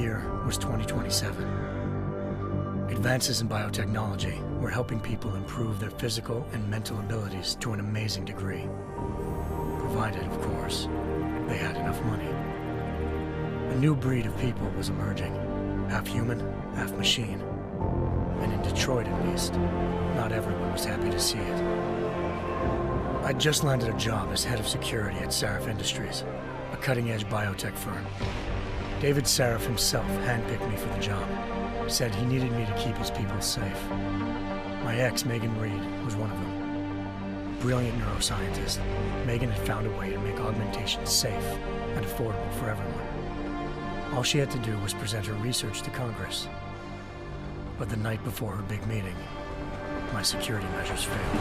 year was 2027. Advances in biotechnology were helping people improve their physical and mental abilities to an amazing degree. Provided, of course, they had enough money. A new breed of people was emerging, half human, half machine. And in Detroit, at least, not everyone was happy to see it. I'd just landed a job as head of security at Sarif Industries, a cutting-edge biotech firm. David Sarif himself handpicked me for the job, said he needed me to keep his people safe. My ex, Megan Reed, was one of them. Brilliant neuroscientist, Megan had found a way to make augmentation safe and affordable for everyone. All she had to do was present her research to Congress. But the night before her big meeting, my security measures failed.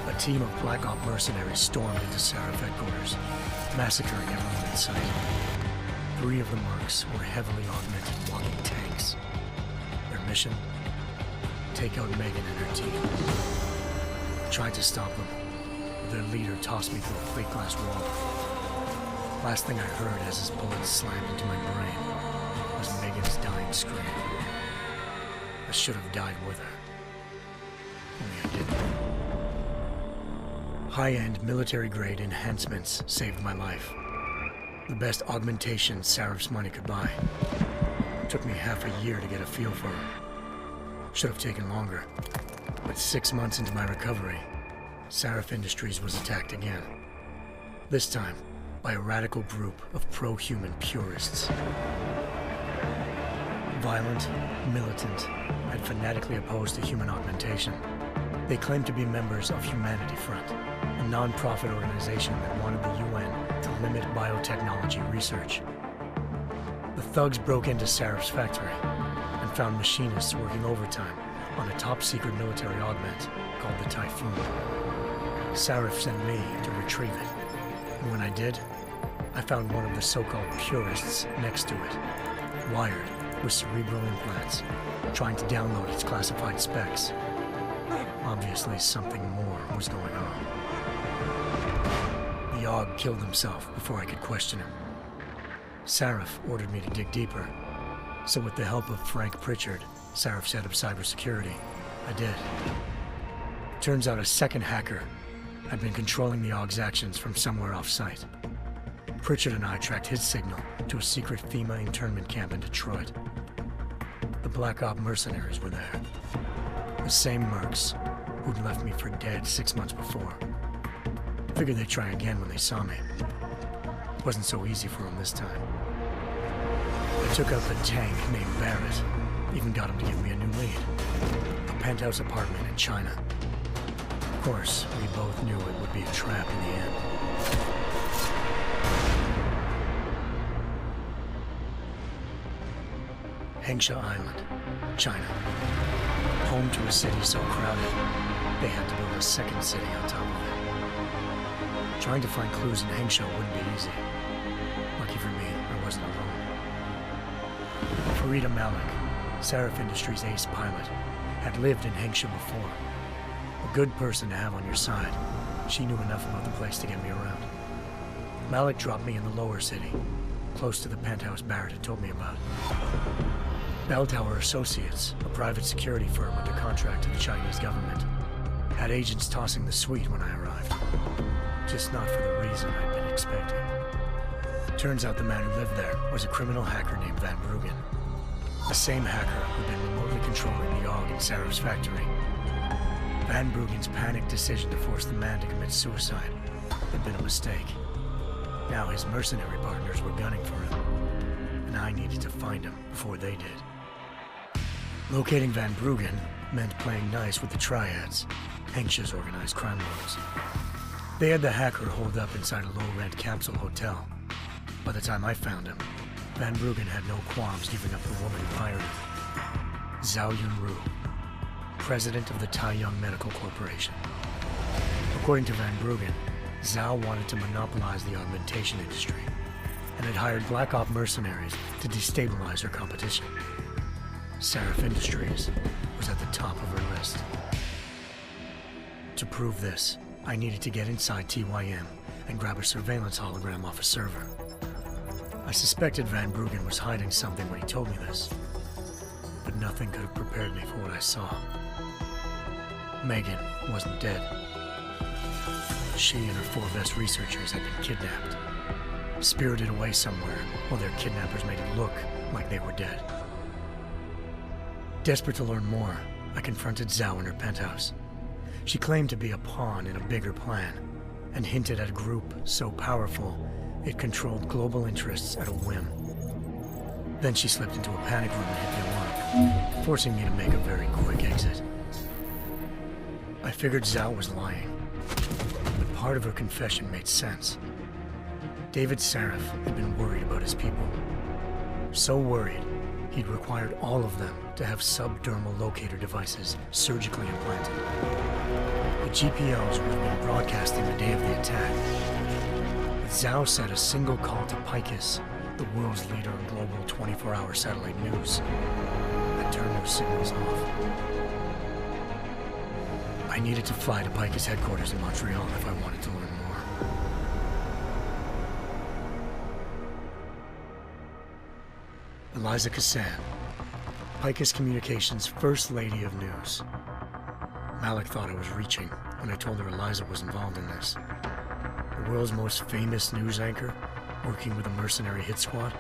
A team of Black Op mercenaries stormed into Sarif headquarters, massacring everyone in sight. 3 of the mercs were heavily augmented walking tanks. Their mission? Take out Megan and her team. I tried to stop them, but their leader tossed me through a plate glass wall. Last thing I heard as his bullets slammed into my brain was Megan's dying scream. I should have died with her. Only I didn't. High-end military-grade enhancements saved my life. The best augmentation Sarif's money could buy. It took me half a year to get a feel for her. Should have taken longer. But 6 months into my recovery, Sarif Industries was attacked again. This time, by a radical group of pro-human purists. Violent, militant, and fanatically opposed to human augmentation. They claimed to be members of Humanity Front, a non-profit organization that wanted the UN to limit biotechnology research. The thugs broke into Sarif's factory and found machinists working overtime on a top-secret military augment called the Typhoon. Sarif sent me to retrieve it, and when I did, I found one of the so-called purists next to it, wired with cerebral implants, trying to download its classified specs. Obviously, something more was going on. The AUG killed himself before I could question him. Sarif ordered me to dig deeper, so with the help of Frank Pritchard, Sarif's head of cybersecurity, I did. Turns out a second hacker had been controlling the AUG's actions from somewhere off-site. Pritchard and I tracked his signal to a secret FEMA internment camp in Detroit. The Black Op mercenaries were there. The same mercs who'd left me for dead 6 months before. Figured they'd try again when they saw me. It wasn't so easy for them this time. I took out the tank named Barrett, even got him to give me a new lead. A penthouse apartment in China. Of course, we both knew it would be a trap in the end. Hengsha Island, China. Home to a city so crowded, they had to build a second city on top of it. Trying to find clues in Hengsha wouldn't be easy. Lucky for me, I wasn't alone. Farida Malik, Sarif Industries' ace pilot, had lived in Hengsha before. A good person to have on your side. She knew enough about the place to get me around. Malik dropped me in the lower city, close to the penthouse Barrett had told me about. Bell Tower Associates, a private security firm under contract to the Chinese government, had agents tossing the suite when I arrived. Just not for the reason I'd been expecting. Turns out the man who lived there was a criminal hacker named Van Bruggen. The same hacker who'd been remotely controlling the AUG in Sarif's factory. Van Bruggen's panicked decision to force the man to commit suicide had been a mistake. Now his mercenary partners were gunning for him, and I needed to find him before they did. Locating Van Bruggen meant playing nice with the Triads, Hengsha's organized crime lords. They had the hacker holed up inside a low-rent capsule hotel. By the time I found him, Van Bruggen had no qualms giving up the woman who hired him. Zhao Yunru, president of the Taiyang Medical Corporation. According to Van Bruggen, Zhao wanted to monopolize the augmentation industry and had hired Black Op mercenaries to destabilize her competition. Sarif Industries was at the top of her list. To prove this, I needed to get inside TYM and grab a surveillance hologram off a server. I suspected Van Bruggen was hiding something when he told me this, but nothing could have prepared me for what I saw. Megan wasn't dead. She and her 4 best researchers had been kidnapped, spirited away somewhere while their kidnappers made it look like they were dead. Desperate to learn more, I confronted Zhao in her penthouse. She claimed to be a pawn in a bigger plan, and hinted at a group so powerful it controlled global interests at a whim. Then she slipped into a panic room and hit the alarm, forcing me to make a very quick exit. I figured Zhao was lying, but part of her confession made sense. David Sarif had been worried about his people. So worried, he'd required all of them to have subdermal locator devices surgically implanted. The GPLs would have been broadcasting the day of the attack. But Zhao said a single call to Picus, the world's leader in global 24-hour satellite news, had turned those signals off. I needed to fly to Picus headquarters in Montreal if I wanted to learn more. Eliza Cassan, Picus Communications' First Lady of News. Malik thought I was reaching when I told her Eliza was involved in this. The world's most famous news anchor, working with a mercenary hit squad.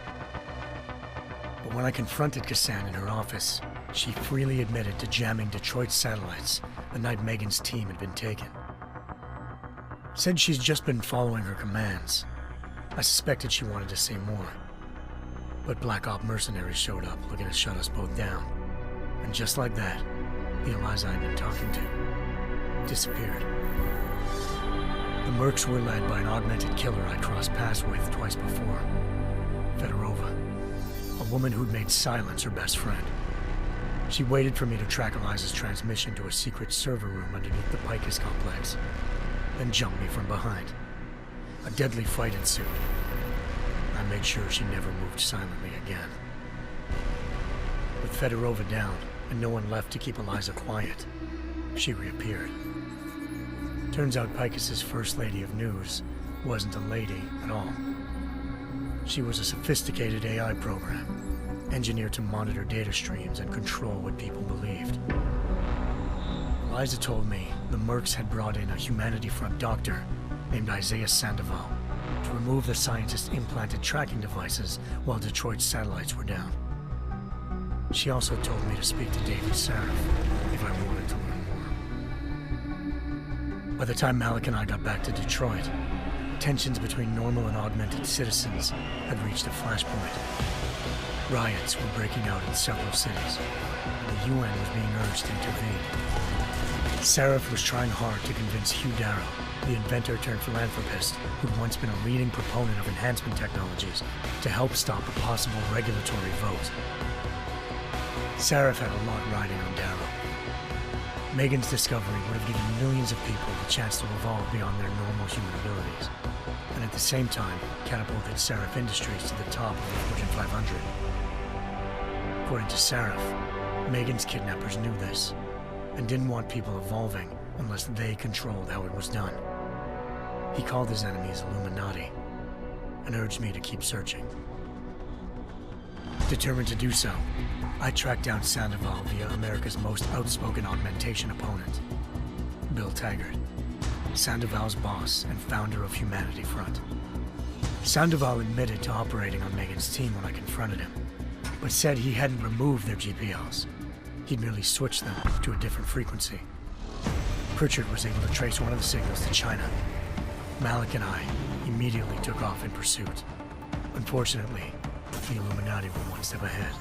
But when I confronted Cassan in her office, she freely admitted to jamming Detroit's satellites the night Megan's team had been taken. Said she's just been following her commands. I suspected she wanted to say more. But Black Op mercenaries showed up looking to shut us both down. And just like that, the Eliza I'd been talking to disappeared. The Mercs were led by an augmented killer I crossed paths with twice before, Fedorova, a woman who'd made silence her best friend. She waited for me to track Eliza's transmission to a secret server room underneath the Picus complex, then jumped me from behind. A deadly fight ensued. I made sure she never moved silently again. With Fedorova down and no one left to keep Eliza quiet, she reappeared. Turns out Picus's First Lady of News wasn't a lady at all. She was a sophisticated AI program, engineered to monitor data streams and control what people believed. Eliza told me the Mercs had brought in a Humanity Front doctor named Isaiah Sandoval to remove the scientist's implanted tracking devices while Detroit's satellites were down. She also told me to speak to David Sarif if I wanted to learn more. By the time Malik and I got back to Detroit, tensions between normal and augmented citizens had reached a flashpoint. Riots were breaking out in several cities, and the UN was being urged to intervene. Sarif was trying hard to convince Hugh Darrow, the inventor-turned-philanthropist who'd once been a leading proponent of enhancement technologies, to help stop a possible regulatory vote. Sarif had a lot riding on Darrow. Megan's discovery would have given millions of people the chance to evolve beyond their normal human abilities, and at the same time catapulted Sarif Industries to the top of the Fortune 500. According to Sarif, Megan's kidnappers knew this, and didn't want people evolving unless they controlled how it was done. He called his enemies Illuminati, and urged me to keep searching. Determined to do so, I tracked down Sandoval via America's most outspoken augmentation opponent, Bill Taggart, Sandoval's boss and founder of Humanity Front. Sandoval admitted to operating on Megan's team when I confronted him, but said he hadn't removed their GPLs. He'd merely switched them to a different frequency. Pritchard was able to trace one of the signals to China. Malik and I immediately took off in pursuit. Unfortunately, the Illuminati were one step ahead.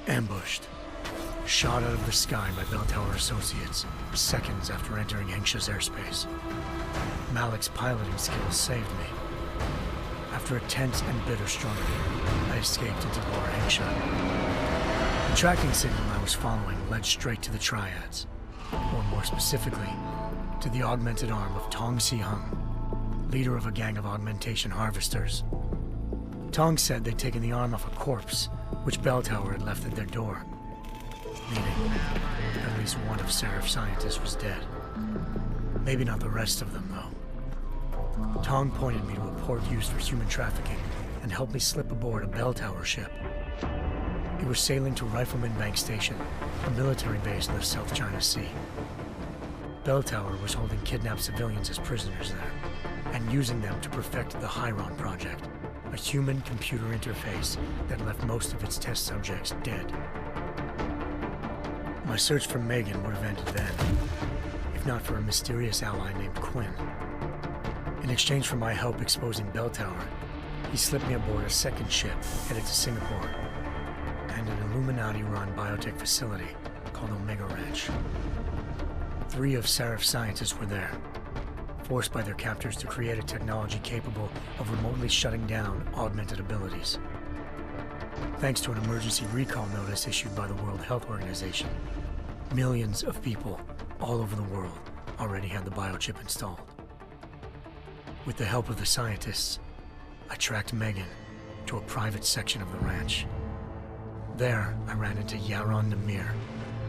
Ambushed. Shot out of the sky by Bell Tower Associates, seconds after entering Hengsha's airspace. Malik's piloting skills saved me. After a tense and bitter struggle, I escaped into Lower Hengsha. The tracking signal I was following led straight to the Triads, or more specifically, to the augmented arm of Tong Si-hung, leader of a gang of augmentation harvesters. Tong said they'd taken the arm off a corpse, which Bell Tower had left at their door, meaning at least one of Sarif's scientists was dead. Maybe not the rest of them, though. Tong pointed me to a port used for human trafficking and helped me slip aboard a bell tower ship. He was sailing to Rifleman Bank Station, a military base in the South China Sea. Bell Tower was holding kidnapped civilians as prisoners there, and using them to perfect the Hyron Project, a human-computer interface that left most of its test subjects dead. My search for Megan would have ended then, if not for a mysterious ally named Quinn. In exchange for my help exposing Bell Tower, he slipped me aboard a second ship headed to Singapore and an Illuminati-run biotech facility called Omega Ranch. 3 of Serif's scientists were there, forced by their captors to create a technology capable of remotely shutting down augmented abilities. Thanks to an emergency recall notice issued by the World Health Organization, millions of people all over the world already had the biochip installed. With the help of the scientists, I tracked Megan to a private section of the ranch. There, I ran into Yaron Namir,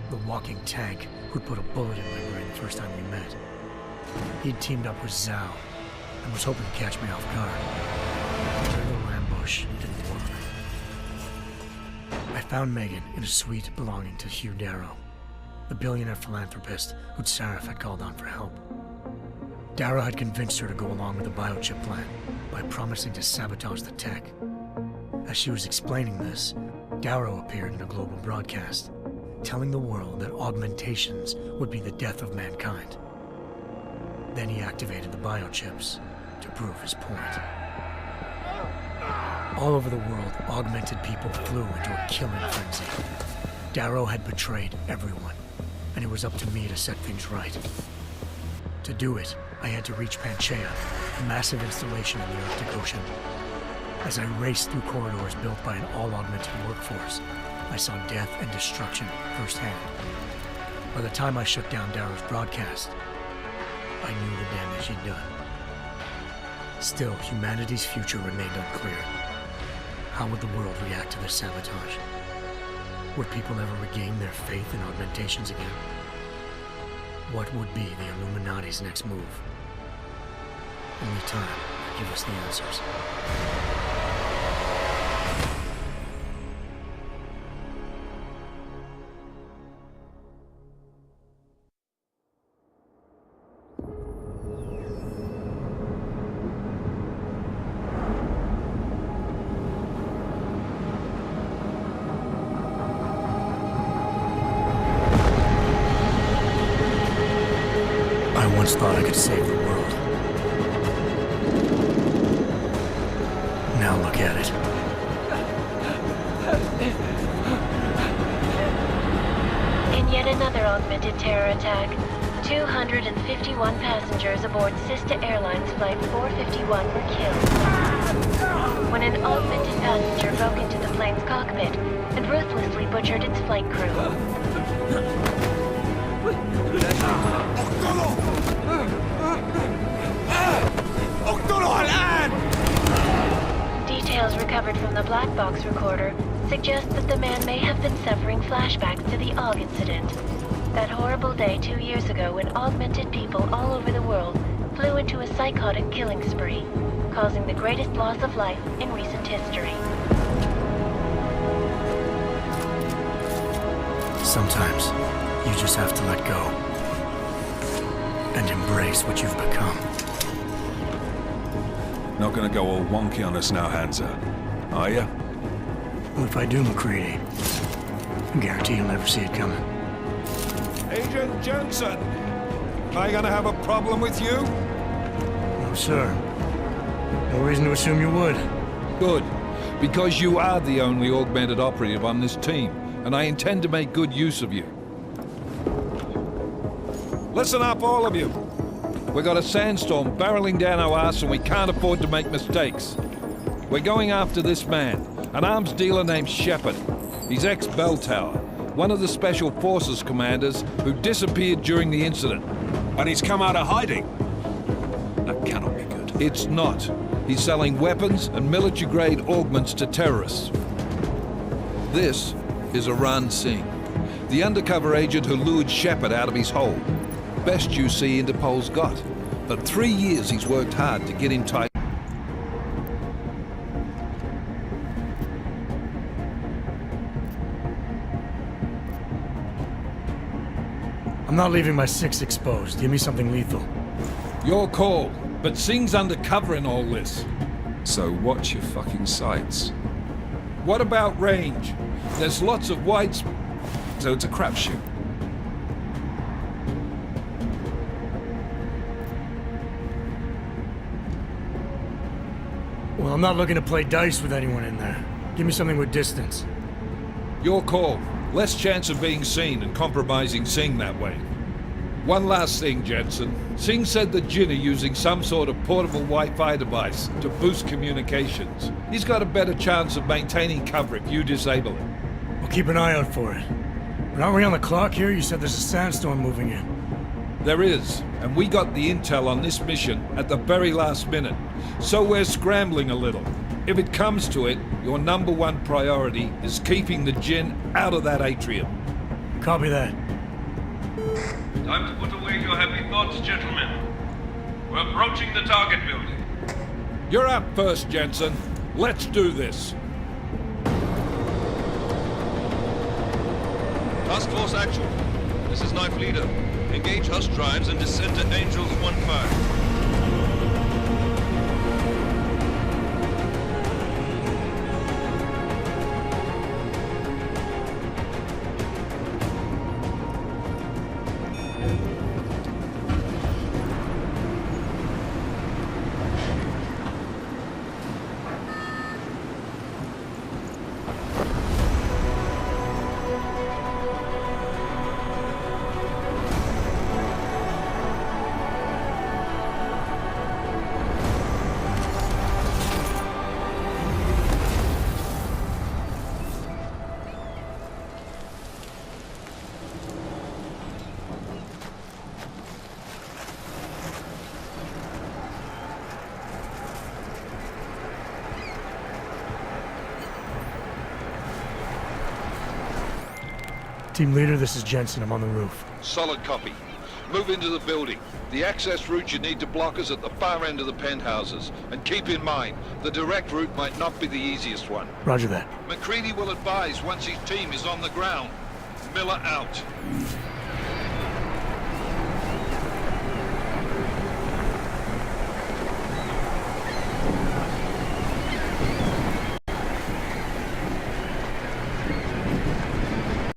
the walking tank who'd put a bullet in my brain the first time we met. He'd teamed up with Zhao and was hoping to catch me off guard. But a little ambush didn't work. I found Megan in a suite belonging to Hugh Darrow, the billionaire philanthropist who'd Serif had called on for help. Darrow had convinced her to go along with the biochip plan by promising to sabotage the tech. As she was explaining this, Darrow appeared in a global broadcast, telling the world that augmentations would be the death of mankind. Then he activated the biochips to prove his point. All over the world, augmented people flew into a killing frenzy. Darrow had betrayed everyone, and it was up to me to set things right. To do it, I had to reach Panchaea, a massive installation in the Arctic Ocean. As I raced through corridors built by an all-augmented workforce, I saw death and destruction firsthand. By the time I shut down Darrow's broadcast, I knew the damage he'd done. Still, humanity's future remained unclear. How would the world react to this sabotage? Would people ever regain their faith in augmentations again? What would be the Illuminati's next move? Only time will give us the answers. I once thought I could save the world. Now look at it. In yet another augmented terror attack, 251 passengers aboard Sister Airlines Flight 451 were killed when an augmented passenger broke into the plane's cockpit and ruthlessly butchered its flight crew. Details recovered from the black box recorder suggest that the man may have been suffering flashbacks to the AUG incident. That horrible day 2 years ago when augmented people all over the world flew into a psychotic killing spree, causing the greatest loss of life in recent history. Sometimes, you just have to let go and embrace what you've become. Not gonna go all wonky on us now, Hansa, are ya? Well, if I do, McCready, I guarantee you'll never see it coming. Agent Jensen! Am I gonna have a problem with you? No, sir. No reason to assume you would. Good, because you are the only augmented operative on this team, and I intend to make good use of you. Listen up, all of you. We got a sandstorm barreling down our arse and we can't afford to make mistakes. We're going after this man, an arms dealer named Shepard. He's ex-Bell Tower, one of the Special Forces commanders who disappeared during the incident. And he's come out of hiding. That cannot be good. It's not. He's selling weapons and military-grade augments to terrorists. This is Aran Singh, the undercover agent who lured Shepard out of his hole. best UC Interpol's got. For 3 years he's worked hard to get in tight. I'm not leaving my six exposed. Give me something lethal. Your call, but Singh's undercover in all this. So watch your fucking sights. What about range? There's lots of wide... So it's a crapshoot. Well, I'm not looking to play dice with anyone in there. Give me something with distance. Your call. Less chance of being seen and compromising Singh that way. One last thing, Jensen. Singh said the Jinn are using some sort of portable Wi-Fi device to boost communications. He's got a better chance of maintaining cover if you disable it. I'll keep an eye out for it. But aren't we on the clock here? You said there's a sandstorm moving in. There is, and we got the intel on this mission at the very last minute. So we're scrambling a little. If it comes to it, your #1 priority is keeping the Jinn out of that atrium. Copy that. Time to put away your heavy thoughts, gentlemen. We're approaching the target building. You're up first, Jensen. Let's do this. Task Force Actual. This is Knife Leader. Engage Hush drives and descend to Angels 1-5. Team leader, this is Jensen. I'm on the roof. Solid copy. Move into the building. The access route you need to block is at the far end of the penthouses. And keep in mind, the direct route might not be the easiest one. Roger that. McCready will advise once his team is on the ground. Miller out.